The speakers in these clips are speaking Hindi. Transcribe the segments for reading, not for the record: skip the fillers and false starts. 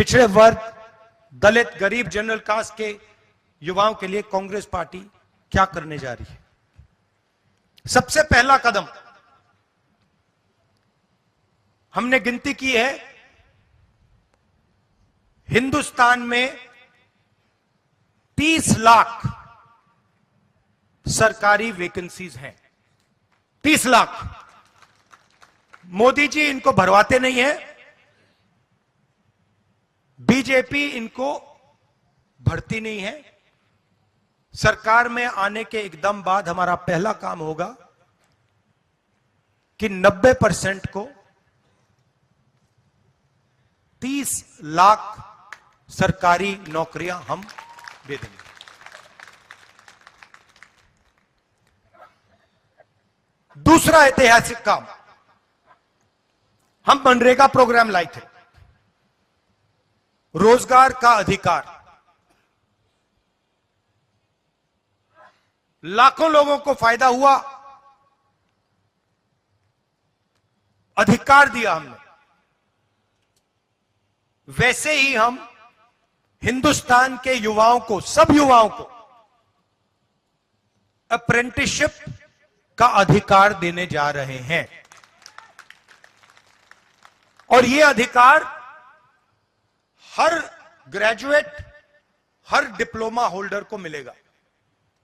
पिछड़े वर्ग, दलित, गरीब, जनरल कास्ट के युवाओं के लिए कांग्रेस पार्टी क्या करने जा रही है? सबसे पहला कदम हमने गिनती की है, हिंदुस्तान में 30 लाख सरकारी वैकेंसीज हैं। 30 लाख। मोदी जी इनको भरवाते नहीं है, बीजेपी इनको भरती नहीं है। सरकार में आने के एकदम बाद हमारा पहला काम होगा कि 90% को 30 लाख सरकारी नौकरियां हम दे देंगे। दूसरा ऐतिहासिक काम, हम मनरेगा प्रोग्राम लाए थे, रोजगार का अधिकार। लाखों लोगों को फायदा हुआ, अधिकार दिया हमने। वैसे ही हम हिंदुस्तान के युवाओं को, सब युवाओं को अप्रेंटिसशिप का अधिकार देने जा रहे हैं। और यह अधिकार हर ग्रेजुएट, हर डिप्लोमा होल्डर को मिलेगा।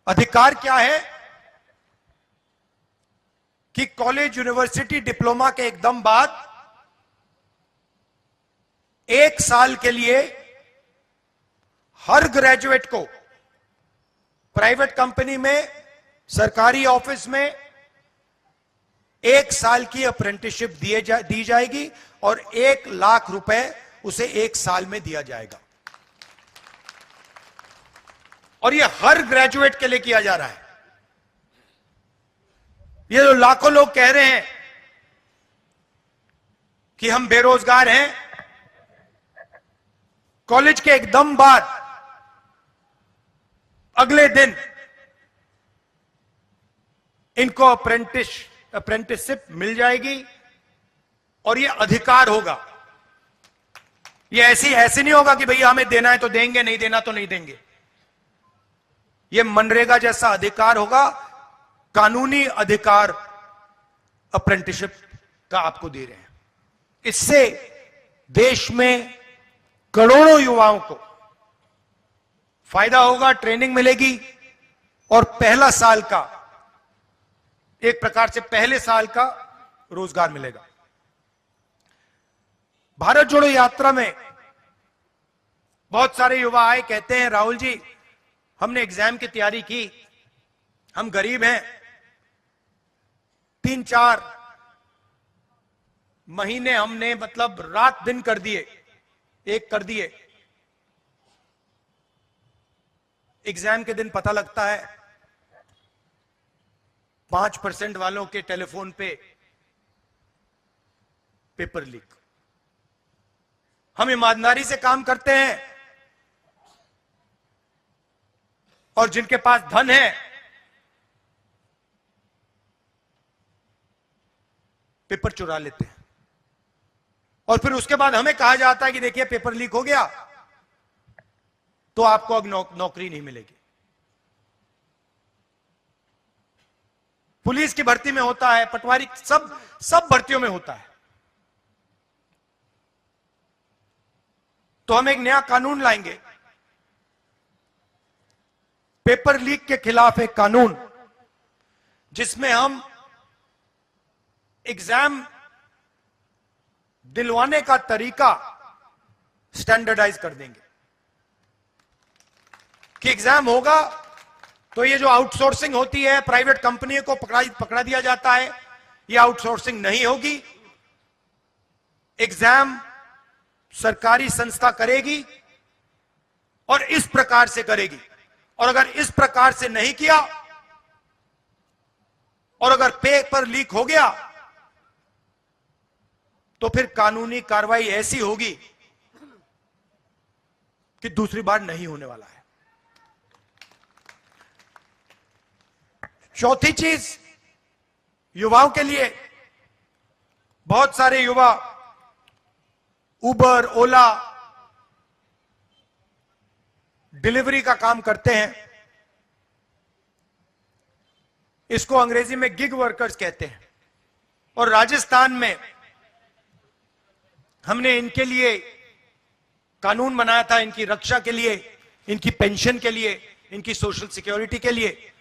अधिकार क्या है कि कॉलेज, यूनिवर्सिटी, डिप्लोमा के एकदम बाद 1 साल के लिए हर ग्रेजुएट को प्राइवेट कंपनी में, सरकारी ऑफिस में 1 साल की अप्रेंटिसशिप दी जाएगी और 1 लाख रुपए उसे 1 साल में दिया जाएगा। और यह हर ग्रेजुएट के लिए किया जा रहा है। ये जो लाखों लोग कह रहे हैं कि हम बेरोजगार हैं, कॉलेज के एकदम बाद अगले दिन इनको अप्रेंटिसशिप मिल जाएगी और यह अधिकार होगा। यह ऐसे नहीं होगा कि भैया हमें देना है तो देंगे, नहीं देना तो नहीं देंगे। यह मनरेगा जैसा अधिकार होगा, कानूनी अधिकार अप्रेंटिसशिप का आपको दे रहे हैं। इससे देश में करोड़ों युवाओं को फायदा होगा, ट्रेनिंग मिलेगी और पहला साल का, एक प्रकार से पहले साल का रोजगार मिलेगा। भारत जोड़ो यात्रा में बहुत सारे युवा आए, कहते हैं राहुल जी हमने एग्जाम की तैयारी की, हम गरीब हैं, 3-4 महीने हमने मतलब रात दिन कर दिए, एक कर दिए। एग्जाम के दिन पता लगता है 5% वालों के टेलीफोन पे पेपर लीक। हम ईमानदारी से काम करते हैं और जिनके पास धन है पेपर चुरा लेते हैं और फिर उसके बाद हमें कहा जाता है कि देखिए पेपर लीक हो गया तो आपको अब नौकरी नहीं मिलेगी। पुलिस की भर्ती में होता है, पटवारी, सब भर्तियों में होता है। तो हम एक नया कानून लाएंगे, पेपर लीक के खिलाफ एक कानून, जिसमें हम एग्जाम दिलवाने का तरीका स्टैंडर्डाइज कर देंगे कि एग्जाम होगा तो ये जो आउटसोर्सिंग होती है, प्राइवेट कंपनी को पकड़ा दिया जाता है, ये आउटसोर्सिंग नहीं होगी। एग्जाम सरकारी संस्था करेगी और इस प्रकार से करेगी। और अगर इस प्रकार से नहीं किया और अगर पेपर लीक हो गया तो फिर कानूनी कार्रवाई ऐसी होगी कि दूसरी बार नहीं होने वाला है। चौथी चीज, युवाओं के लिए बहुत सारे युवा उबर, ओला डिलीवरी का काम करते हैं, इसको अंग्रेजी में गिग वर्कर्स कहते हैं। और राजस्थान में हमने इनके लिए कानून बनाया था, इनकी रक्षा के लिए, इनकी पेंशन के लिए, इनकी सोशल सिक्योरिटी के लिए।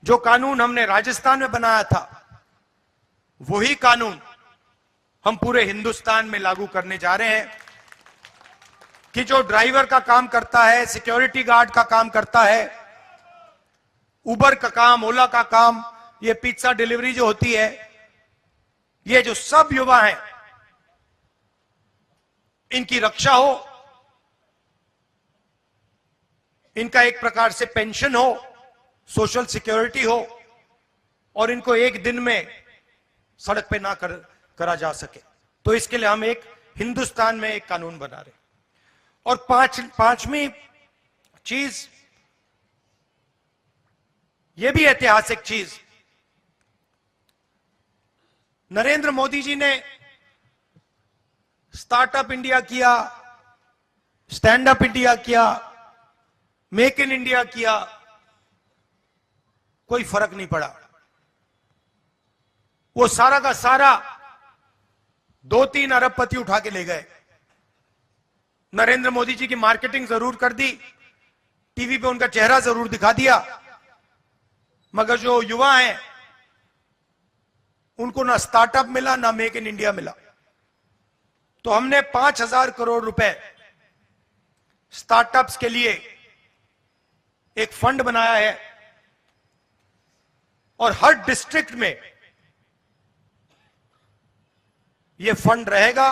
जो कानून हमने राजस्थान में बनाया था, वही कानून हम पूरे हिंदुस्तान में लागू करने जा रहे हैं कि जो ड्राइवर का काम करता है, सिक्योरिटी गार्ड का काम करता है, उबर का काम, ओला का काम, ये पिज्जा डिलीवरी जो होती है, ये जो सब युवा हैं, इनकी रक्षा हो, इनका एक प्रकार से पेंशन हो, सोशल सिक्योरिटी हो, और इनको एक दिन में सड़क पे ना करा जा सके। तो इसके लिए हम एक हिंदुस्तान में एक कानून बना रहे हैं। और पांचवी चीज, यह भी ऐतिहासिक चीज, नरेंद्र मोदी जी ने स्टार्टअप इंडिया किया, स्टैंड अप इंडिया किया, मेक इन इंडिया किया, कोई फर्क नहीं पड़ा। वो सारा का सारा 2-3 अरबपति उठा के ले गए। नरेंद्र मोदी जी की मार्केटिंग जरूर कर दी, टीवी पे उनका चेहरा जरूर दिखा दिया, मगर जो युवा हैं उनको ना स्टार्टअप मिला, ना मेक इन इंडिया मिला। तो हमने 5,000 करोड़ रुपए स्टार्टअप्स के लिए एक फंड बनाया है, और हर डिस्ट्रिक्ट में यह फंड रहेगा।